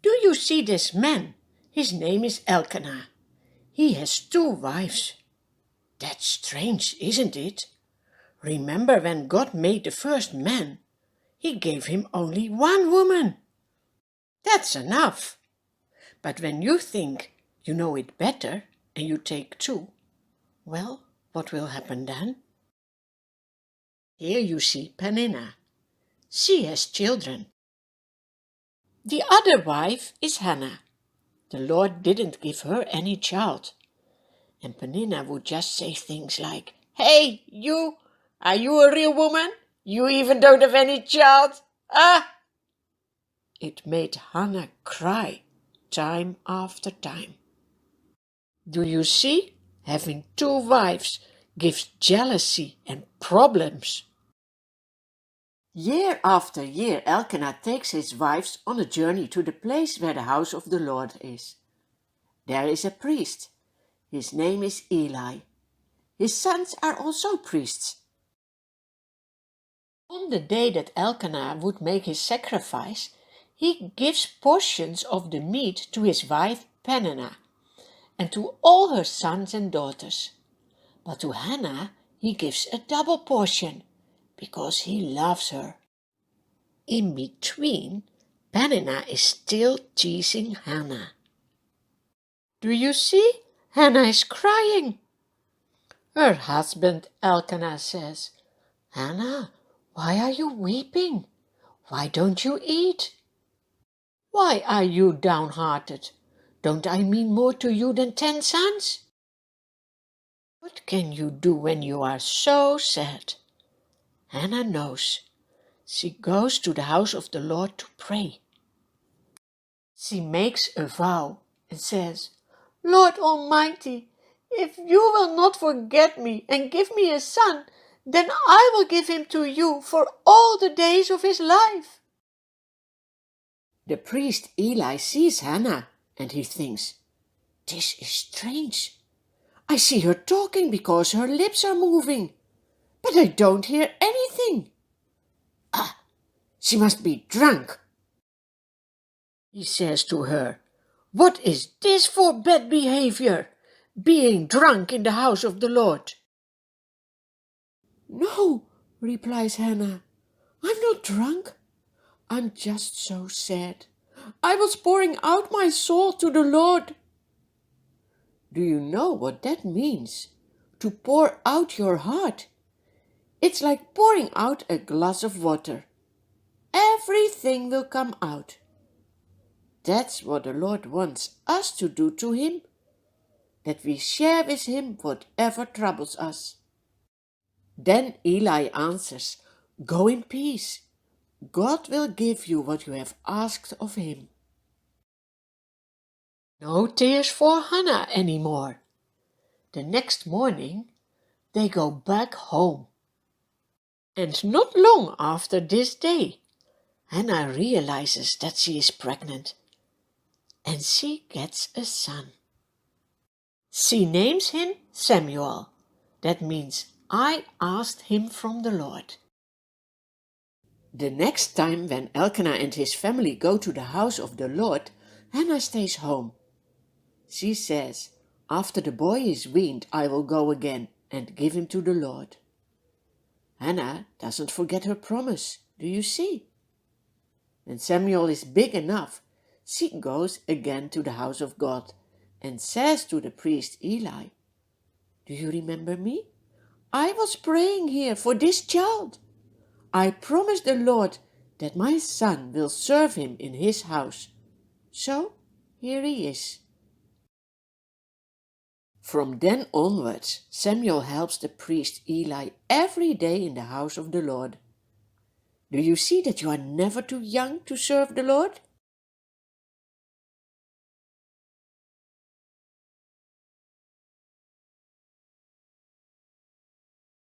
Do you see this man? His name is Elkanah. He has 2 wives. That's strange, isn't it? Remember when God made the first man? He gave him only 1 woman. That's enough. But when you think you know it better and you take 2, well, what will happen then? Here you see Peninnah. She has children. The other wife is Hannah. The Lord didn't give her any child. And Peninnah would just say things like, "Hey, you! Are you a real woman? You even don't have any child? Ah!" It made Hannah cry time after time. Do you see? Having 2 wives gives jealousy and problems. Year after year, Elkanah takes his wives on a journey to the place where the house of the Lord is. There is a priest. His name is Eli. His sons are also priests. On the day that Elkanah would make his sacrifice, he gives portions of the meat to his wife Peninnah and to all her sons and daughters. But to Hannah he gives a double portion because he loves her. In between, Peninnah is still teasing Hannah. Do you see? Hannah is crying. Her husband Elkanah says, "Hannah, why are you weeping? Why don't you eat? Why are you downhearted? Don't I mean more to you than 10 sons? What can you do when you are so sad?" Hannah knows. She goes to the house of the Lord to pray. She makes a vow and says, "Lord Almighty, if you will not forget me and give me a son, then I will give him to you for all the days of his life." The priest Eli sees Hannah and he thinks, "This is strange. I see her talking because her lips are moving, but I don't hear anything. Ah, she must be drunk." He says to her, "What is this for bad behavior, being drunk in the house of the Lord?" "No," replies Hannah, "I'm not drunk. I'm just so sad. I was pouring out my soul to the Lord." Do you know what that means? To pour out your heart. It's like pouring out a glass of water. Everything will come out. That's what the Lord wants us to do to Him, that we share with Him whatever troubles us. Then Eli answers, "Go in peace. God will give you what you have asked of Him." No tears for Hannah anymore. The next morning they go back home. And not long after this day, Hannah realizes that she is pregnant, and she gets a son. She names him Samuel. That means, "I asked him from the Lord." The next time when Elkanah and his family go to the house of the Lord, Hannah stays home. She says, "After the boy is weaned, I will go again and give him to the Lord." Hannah doesn't forget her promise, do you see? When Samuel is big enough, she goes again to the house of God and says to the priest Eli, "Do you remember me? I was praying here for this child. I promised the Lord that my son will serve him in his house. So here he is." From then onwards, Samuel helps the priest Eli every day in the house of the Lord. Do you see that you are never too young to serve the Lord?